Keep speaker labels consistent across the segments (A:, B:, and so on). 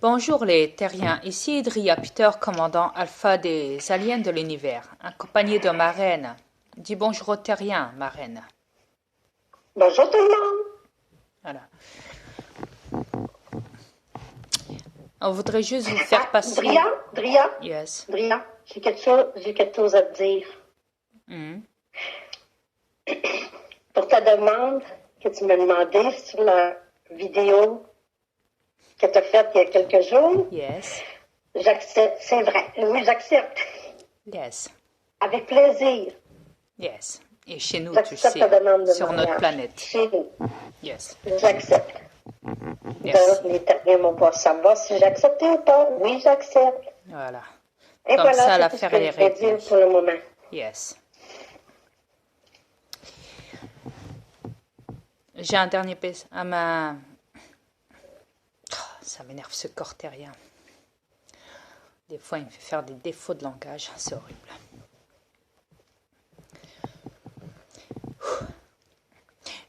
A: Bonjour les terriens, ici Idria Peter, commandant alpha des aliens de l'univers, accompagné de ma reine. Dis bonjour aux terriens, ma reine.
B: Bonjour tout le monde.
A: Voilà. On voudrait juste vous faire passer...
B: Dria,
A: Yes.
B: Dria, j'ai quelque chose à te dire. Pour ta demande que tu m'as demandé sur la vidéo que tu as faite il y a quelques jours.
A: Yes.
B: J'accepte, c'est vrai. Oui, j'accepte.
A: Yes.
B: Avec plaisir.
A: Yes. Et chez nous, tu
B: J'accepte
A: sais,
B: ta demande de
A: sur
B: mariage.
A: notre planète.
B: Chez nous.
A: Yes.
B: J'accepte.
A: Yes.
B: Donc, les terriens vont pas savoir si j'accepte ou pas. Oui, j'accepte.
A: Voilà.
B: Et
A: Comme
B: voilà,
A: ça,
B: c'est
A: l'affaire,
B: tout ce que
A: elle est
B: je vais
A: réglée.
B: dire pour le moment.
A: Yes. J'ai un dernier PC à ma... Oh, ça m'énerve ce corps terrien. Des fois, il me fait faire des défauts de langage. C'est horrible.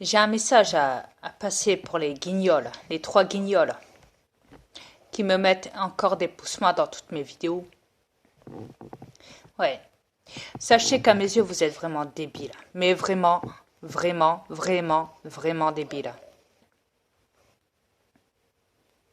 A: J'ai un message à passer pour les guignols, les 3 guignols, qui me mettent encore des pouces-moi dans toutes mes vidéos. Ouais. Sachez qu'à mes yeux, vous êtes vraiment débiles. Mais vraiment, vraiment, vraiment, vraiment débiles.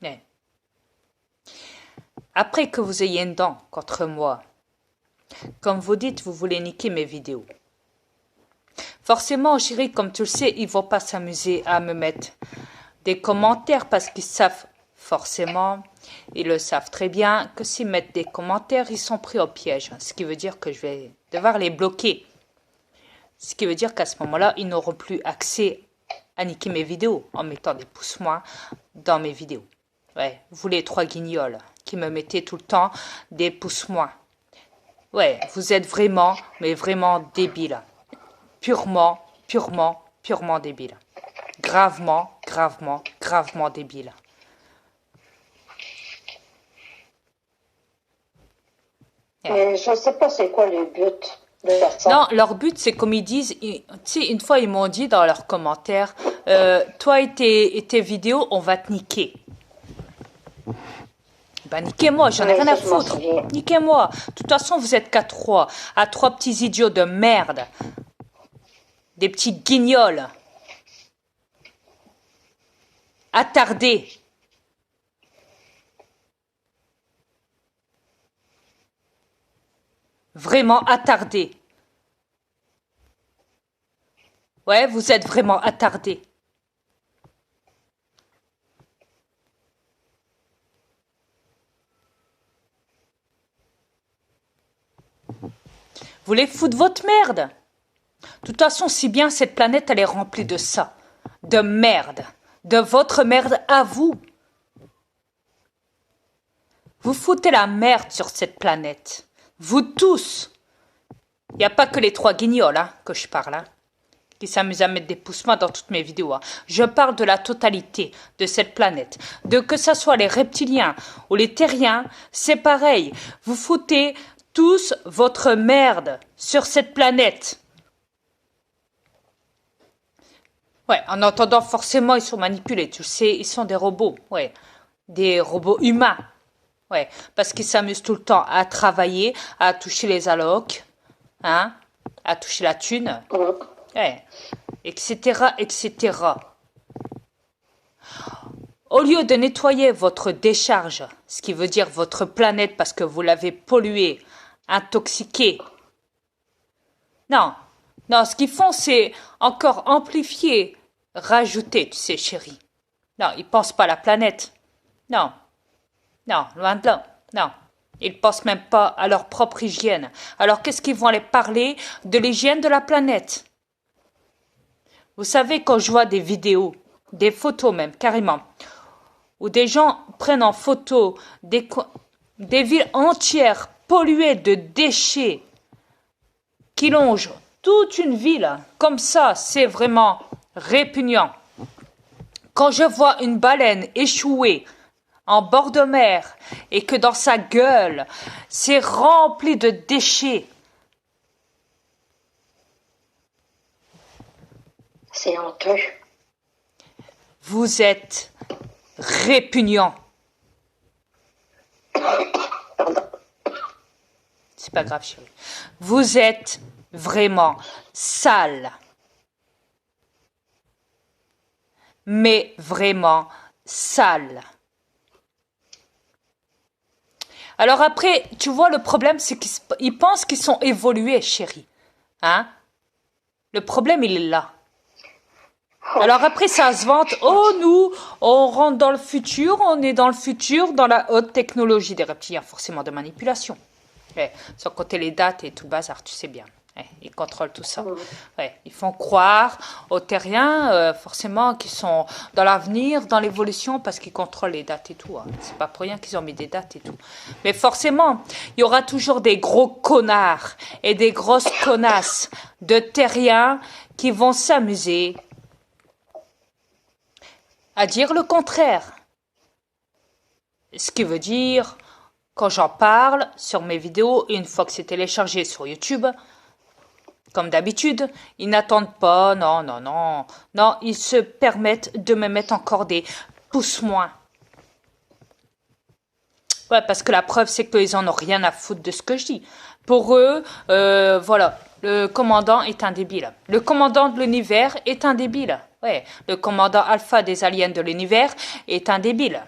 A: Ouais. Après que vous ayez une dent contre moi, comme vous dites, vous voulez niquer mes vidéos. Forcément, chérie, comme tu le sais, ils vont pas s'amuser à me mettre des commentaires parce qu'ils savent forcément, ils le savent très bien, que s'ils mettent des commentaires, ils sont pris au piège. Ce qui veut dire que je vais devoir les bloquer. Ce qui veut dire qu'à ce moment-là, ils n'auront plus accès à niquer mes vidéos en mettant des pouces-moi dans mes vidéos. Ouais, vous les 3 guignols qui me mettez tout le temps des pouces-moi. Ouais, vous êtes vraiment, mais vraiment débiles. Purement, purement, purement débile. Gravement, gravement, gravement débile.
B: Je ne sais pas c'est quoi le but de faire ça.
A: Non, leur but, c'est comme ils disent, tu sais, une fois, ils m'ont dit dans leurs commentaires, toi et tes vidéos, on va te niquer. Ben, niquez-moi, j'en ai rien à foutre. Niquez-moi. De toute façon, vous êtes qu'à 3. À 3 petits idiots de merde. Des petits guignols. Attardés. Vraiment attardés. Ouais, vous êtes vraiment attardés. Vous les foutez de votre merde. De toute façon, si bien cette planète, elle est remplie de ça. De merde. De votre merde à vous. Vous foutez la merde sur cette planète. Vous tous. Il n'y a pas que les 3 guignols hein, que je parle. Hein, qui s'amusent à mettre des pouces-moi dans toutes mes vidéos. Hein. Je parle de la totalité de cette planète. De que ce soit les reptiliens ou les terriens, c'est pareil. Vous foutez tous votre merde sur cette planète. Ouais, en entendant forcément, ils sont manipulés. Tu sais, ils sont des robots. Ouais, des robots humains. Ouais, parce qu'ils s'amusent tout le temps à travailler, à toucher les allocs, hein, à toucher la thune. Ouais, etc., etc. Au lieu de nettoyer votre décharge, ce qui veut dire votre planète parce que vous l'avez polluée, intoxiquée. Non, non, ce qu'ils font, c'est encore amplifier, rajouter, tu sais, chérie. Non, ils pensent pas à la planète. Non, non, loin de là. Non, ils pensent même pas à leur propre hygiène. Alors qu'est-ce qu'ils vont aller parler de l'hygiène de la planète? Vous savez, quand je vois des vidéos, des photos même, carrément, où des gens prennent en photo des villes entières polluées de déchets qui longent toute une ville, comme ça, c'est vraiment répugnant. Quand je vois une baleine échouée en bord de mer et que dans sa gueule, c'est rempli de déchets,
B: c'est honteux.
A: Vous êtes répugnant. c'est pas grave, chérie. Vous êtes vraiment sale. Mais vraiment sale. Alors après, tu vois, le problème, c'est qu'ils pensent qu'ils sont évolués, chérie. Hein? Le problème, il est là. Alors après, ça se vante. Oh, nous, on rentre dans le futur, on est dans le futur, dans la haute technologie des reptiliens, forcément de manipulation. Sans compter les dates et tout le bazar, tu sais bien. Ils contrôlent tout ça. Ils font croire aux terriens, forcément, qu'ils sont dans l'avenir, dans l'évolution, parce qu'ils contrôlent les dates et tout. Hein. C'est pas pour rien qu'ils ont mis des dates et tout. Mais forcément, il y aura toujours des gros connards et des grosses connasses de terriens qui vont s'amuser à dire le contraire. Ce qui veut dire, quand j'en parle sur mes vidéos, une fois que c'est téléchargé sur YouTube, comme d'habitude, ils n'attendent pas, non, ils se permettent de me mettre encore des pouces moins. Ouais, parce que la preuve, c'est qu'ils en ont rien à foutre de ce que je dis. Pour eux, voilà, le commandant est un débile. Le commandant de l'univers est un débile. Ouais, le commandant alpha des aliens de l'univers est un débile.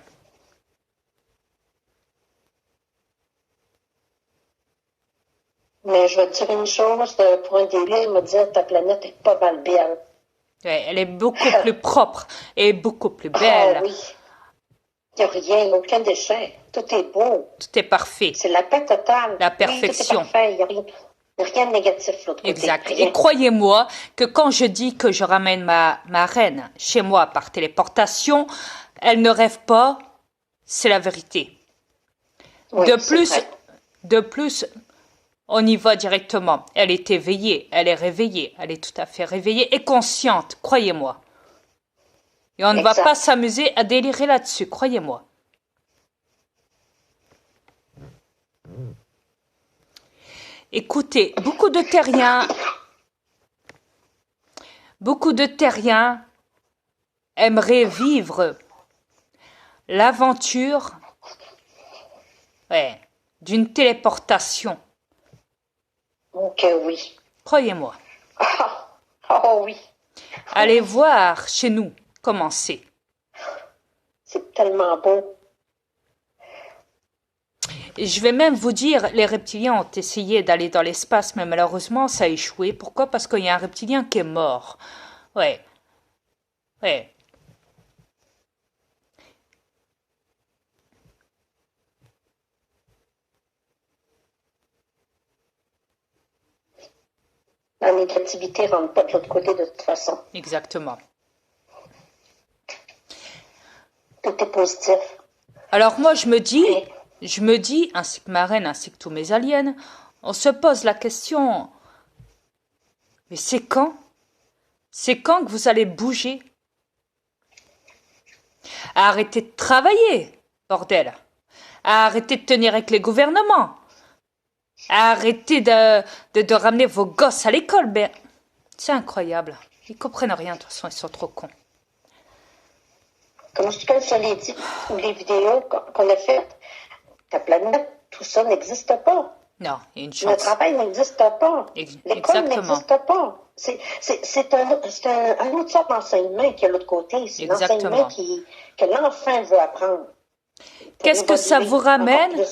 B: Mais je vais te dire une chose, pour un débile, il m'a dit ta planète est pas mal belle.
A: Ouais, elle est beaucoup plus propre et beaucoup plus belle.
B: Ah oui. Il n'y a rien, aucun déchet. Tout est beau.
A: Tout est parfait.
B: C'est la paix totale.
A: La perfection.
B: Oui, tout est parfait. Il n'y a rien de négatif de l'autre côté.
A: Exact.
B: Rien.
A: Et croyez-moi que quand je dis que je ramène ma reine chez moi par téléportation, elle ne rêve pas, c'est la vérité.
B: Oui,
A: de plus, on y va directement. Elle est éveillée, elle est réveillée, elle est tout à fait réveillée et consciente, croyez-moi. Et on ne va pas s'amuser à délirer là-dessus, croyez-moi. Écoutez, beaucoup de terriens aimeraient vivre l'aventure d'une téléportation.
B: Ok, oui.
A: Croyez-moi.
B: Oh oui.
A: Allez voir chez nous comment c'est.
B: C'est tellement beau.
A: Et je vais même vous dire, les reptiliens ont essayé d'aller dans l'espace, mais malheureusement, ça a échoué. Pourquoi? Parce qu'il y a un reptilien qui est mort. Ouais.
B: La négativité ne rentre pas de l'autre côté de toute façon.
A: Exactement.
B: Tout est positif.
A: Alors moi, je me dis, ainsi que ma reine, ainsi que tous mes aliens, on se pose la question, mais c'est quand? C'est quand que vous allez bouger? Arrêtez de travailler, bordel. Arrêtez de tenir avec les gouvernements. Arrêtez de ramener vos gosses à l'école. Ben, c'est incroyable. Ils comprennent rien, de toute façon, ils sont trop cons.
B: Comme je l'ai dit, ou les vidéos qu'on a faites, ta planète, tout ça n'existe pas.
A: Non, il y a une chance.
B: Le travail n'existe pas. L'école n'existe pas. C'est un autre sort d'enseignement qui est de l'autre côté. C'est l'enseignement que l'enfant veut apprendre.
A: Qu'est-ce que ça vous ramène?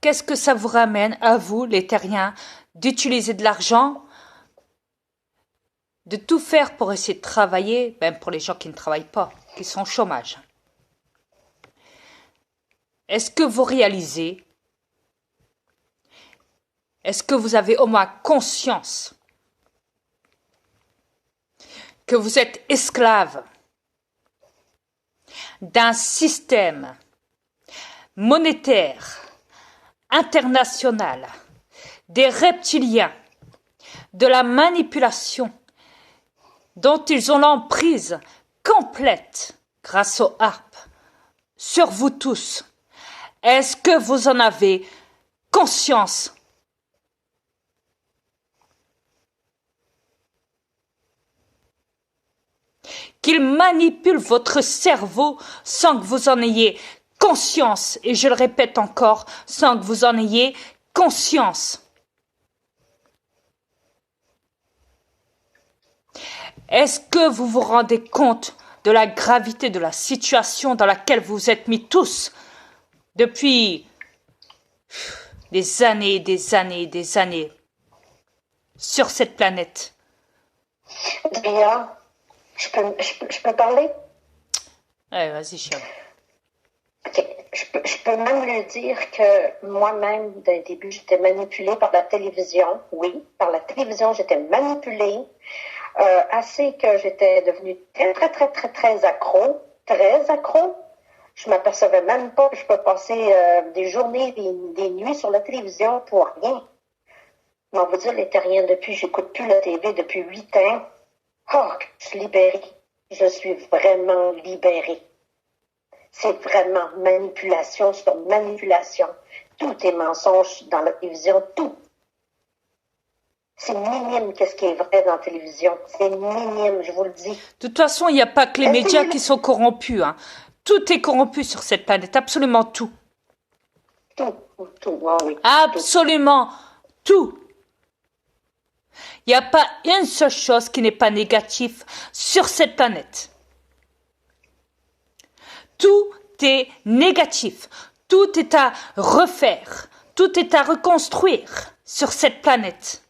A: Qu'est-ce que ça vous ramène à vous, les terriens, d'utiliser de l'argent, de tout faire pour essayer de travailler, même pour les gens qui ne travaillent pas, qui sont au chômage? Est-ce que vous réalisez? Est-ce que vous avez au moins conscience que vous êtes esclave d'un système monétaire international, des reptiliens, de la manipulation dont ils ont l'emprise complète grâce aux harpes sur vous tous? Est-ce que vous en avez conscience? Qu'ils manipulent votre cerveau sans que vous en ayez conscience, et je le répète encore, sans que vous en ayez conscience. Est-ce que vous vous rendez compte de la gravité de la situation dans laquelle vous vous êtes mis tous depuis des années, des années, des années sur cette planète?
B: Adrien, je peux parler?
A: Ouais, vas-y, chérie.
B: Okay. Je peux même le dire que moi-même, dès le début, j'étais manipulée par la télévision. Oui, par la télévision, j'étais manipulée. Assez que j'étais devenue très accro. Très accro. Je m'apercevais même pas que je peux passer des journées, des nuits sur la télévision pour rien. Mais on va dire les terriens depuis, j'écoute plus la TV depuis 8 ans. Oh, je suis libérée. Je suis vraiment libérée. C'est vraiment manipulation sur manipulation. Tout est mensonge dans la télévision, tout. C'est minime qu'est-ce qui est vrai dans la télévision. C'est minime, je vous le dis.
A: De toute façon, il n'y a pas que les médias qui sont corrompus. Hein. Tout est corrompu sur cette planète, absolument tout.
B: Tout, oh oui.
A: Absolument tout. Il n'y a pas une seule chose qui n'est pas négative sur cette planète. Tout est négatif. Tout est à refaire. Tout est à reconstruire sur cette planète.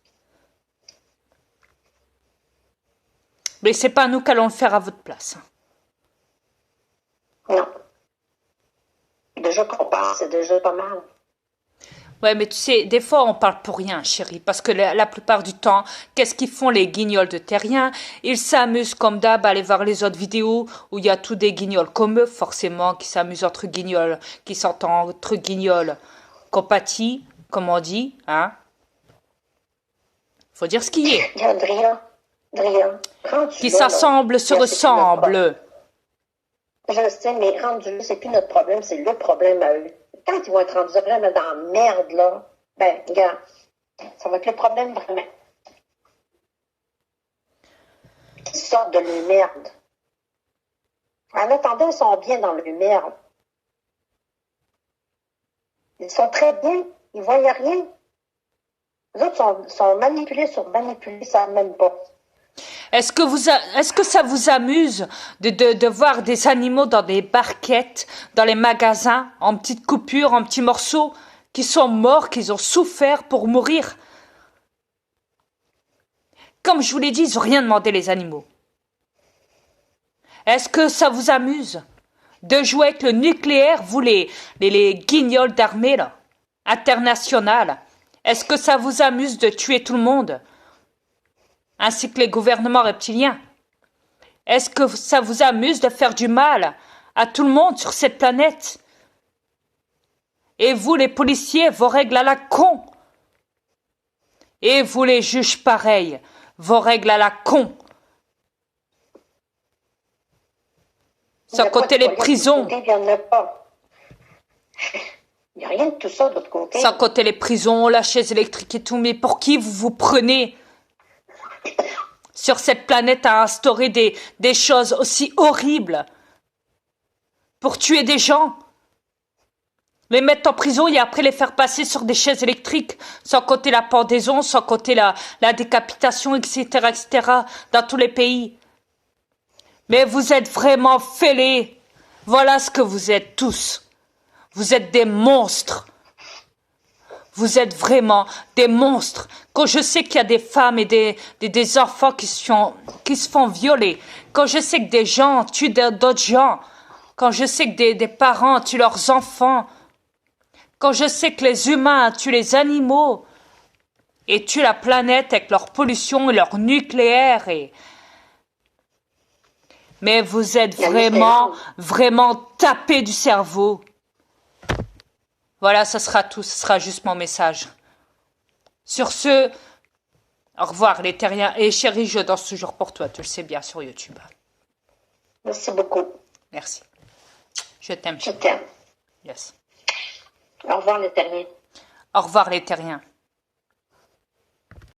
A: Mais c'est pas nous qui allons le faire à votre place.
B: Non. Déjà qu'on parle, c'est déjà pas mal.
A: Ouais, mais tu sais, des fois, on parle pour rien, chérie, parce que la plupart du temps, qu'est-ce qu'ils font les guignols de terriens? Ils s'amusent comme d'hab à aller voir les autres vidéos où il y a tous des guignols comme eux, forcément, qui s'amusent entre guignols, qui s'entendent entre guignols compatis, comme on dit, hein? Faut dire ce qu'il y est.
B: Adrien,
A: qui s'assemblent, se ressemblent.
B: Je sais, mais rendu, c'est plus notre problème, c'est le problème à eux. Quand ils vont être rendus vraiment dans la merde, là, ben, regarde, ça va être le problème vraiment. Ils sortent de leur merde. En attendant, ils sont bien dans leur merde. Ils sont très bien. Ils ne voient rien. Les autres sont manipulés sur manipulés, ils ne savent même pas.
A: Est-ce que ça vous amuse de voir des animaux dans des barquettes, dans les magasins, en petites coupures, en petits morceaux, qui sont morts, qui ont souffert pour mourir? Comme je vous l'ai dit, ils n'ont rien demandé, les animaux. Est-ce que ça vous amuse de jouer avec le nucléaire, vous les guignols d'armée, là, internationales? Est-ce que ça vous amuse de tuer tout le monde? Ainsi que les gouvernements reptiliens. Est-ce que ça vous amuse de faire du mal à tout le monde sur cette planète? Et vous, les policiers, vos règles à la con. Et vous, les juges, pareil, vos règles à la con. Sans compter les prisons.
B: Il n'y a rien de tout ça de l'autre côté.
A: Sans compter les prisons, la chaise électrique et tout. Mais pour qui vous vous prenez sur cette planète à instaurer des choses aussi horribles? Pour tuer des gens? Les mettre en prison et après les faire passer sur des chaises électriques, sans compter la pendaison, sans compter la décapitation, etc., dans tous les pays. Mais vous êtes vraiment fêlés. Voilà ce que vous êtes tous. Vous êtes des monstres. Vous êtes vraiment des monstres. Quand je sais qu'il y a des femmes et des enfants qui se font violer, quand je sais que des gens tuent d'autres gens, quand je sais que des parents tuent leurs enfants, quand je sais que les humains tuent les animaux et tuent la planète avec leur pollution et leur nucléaire, mais vous êtes vraiment tapés du cerveau. Voilà, ça sera tout, ce sera juste mon message. Sur ce, au revoir les terriens. Et chérie, je danse toujours pour toi, tu le sais bien sur YouTube.
B: Merci beaucoup.
A: Merci. Je t'aime.
B: Je t'aime.
A: Yes.
B: Au revoir les terriens.
A: Au revoir les terriens.